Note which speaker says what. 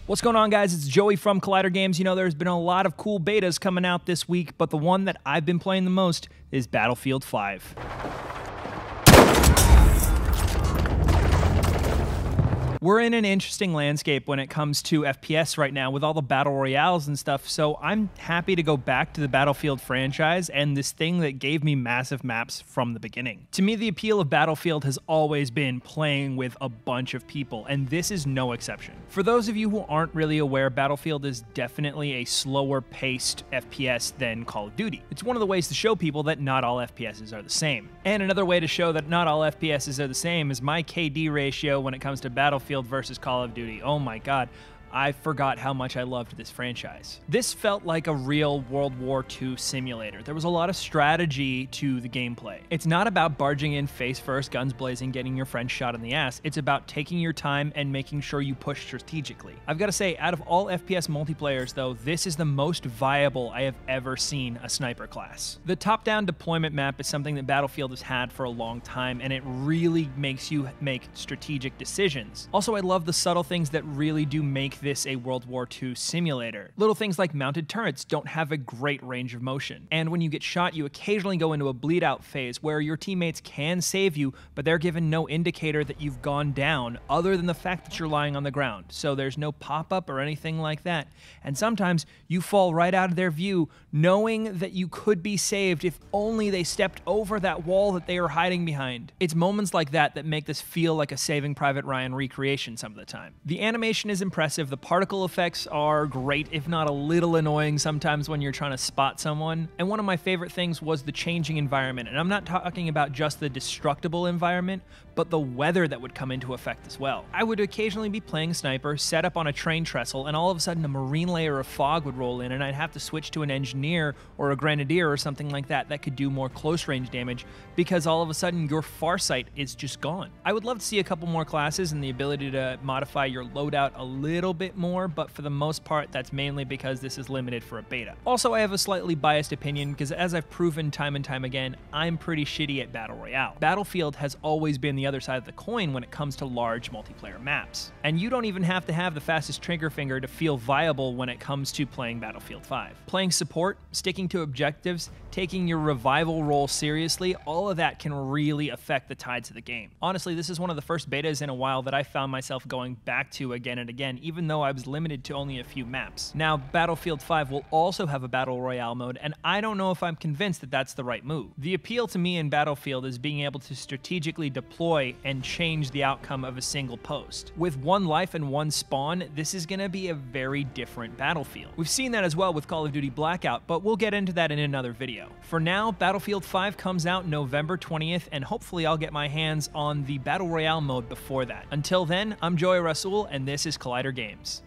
Speaker 1: What's going on, guys? It's Joey from Collider Games. You know, there's been a lot of cool betas coming out this week, but the one that I've been playing the most is Battlefield 5. We're in an interesting landscape when it comes to FPS right now with all the battle royales and stuff, so I'm happy to go back to the Battlefield franchise and this thing that gave me massive maps from the beginning. To me, the appeal of Battlefield has always been playing with a bunch of people, and this is no exception. For those of you who aren't really aware, Battlefield is definitely a slower paced FPS than Call of Duty. It's one of the ways to show people that not all FPSs are the same. And another way to show that not all FPSs are the same is my KD ratio when it comes to Battlefield versus Call of Duty. Oh my god, I forgot how much I loved this franchise. This felt like a real World War II simulator. There was a lot of strategy to the gameplay. It's not about barging in face first, guns blazing, getting your friend shot in the ass. It's about taking your time and making sure you push strategically. I've got to say, out of all FPS multiplayers though, this is the most viable I have ever seen a sniper class. The top-down deployment map is something that Battlefield has had for a long time, and it really makes you make strategic decisions. Also, I love the subtle things that really do make this a World War II simulator. Little things like mounted turrets don't have a great range of motion, and when you get shot, you occasionally go into a bleed out phase where your teammates can save you, but they're given no indicator that you've gone down other than the fact that you're lying on the ground. So there's no pop-up or anything like that, and sometimes you fall right out of their view knowing that you could be saved if only they stepped over that wall that they are hiding behind. It's moments like that that make this feel like a Saving Private Ryan recreation some of the time. The animation is impressive, the particle effects are great, if not a little annoying sometimes when you're trying to spot someone. And one of my favorite things was the changing environment. And I'm not talking about just the destructible environment, but the weather that would come into effect as well. I would occasionally be playing sniper, set up on a train trestle, and all of a sudden a marine layer of fog would roll in, and I'd have to switch to an engineer or a grenadier or something like that that could do more close range damage, because all of a sudden your farsight is just gone. I would love to see a couple more classes and the ability to modify your loadout a little bit more, but for the most part, that's mainly because this is limited for a beta. Also, I have a slightly biased opinion because, as I've proven time and time again, I'm pretty shitty at Battle Royale. Battlefield has always been the other side of the coin when it comes to large multiplayer maps. And you don't even have to have the fastest trigger finger to feel viable when it comes to playing Battlefield 5. Playing support, sticking to objectives, taking your revival role seriously, all of that can really affect the tides of the game. Honestly, this is one of the first betas in a while that I found myself going back to again and again, even though I was limited to only a few maps. Now, Battlefield 5 will also have a Battle Royale mode, and I don't know if I'm convinced that that's the right move. The appeal to me in Battlefield is being able to strategically deploy and change the outcome of a single post. With one life and one spawn, this is going to be a very different Battlefield. We've seen that as well with Call of Duty Blackout, but we'll get into that in another video. For now, Battlefield 5 comes out November 20th, and hopefully I'll get my hands on the Battle Royale mode before that. Until then, I'm Joey Rassool, and this is Collider Games.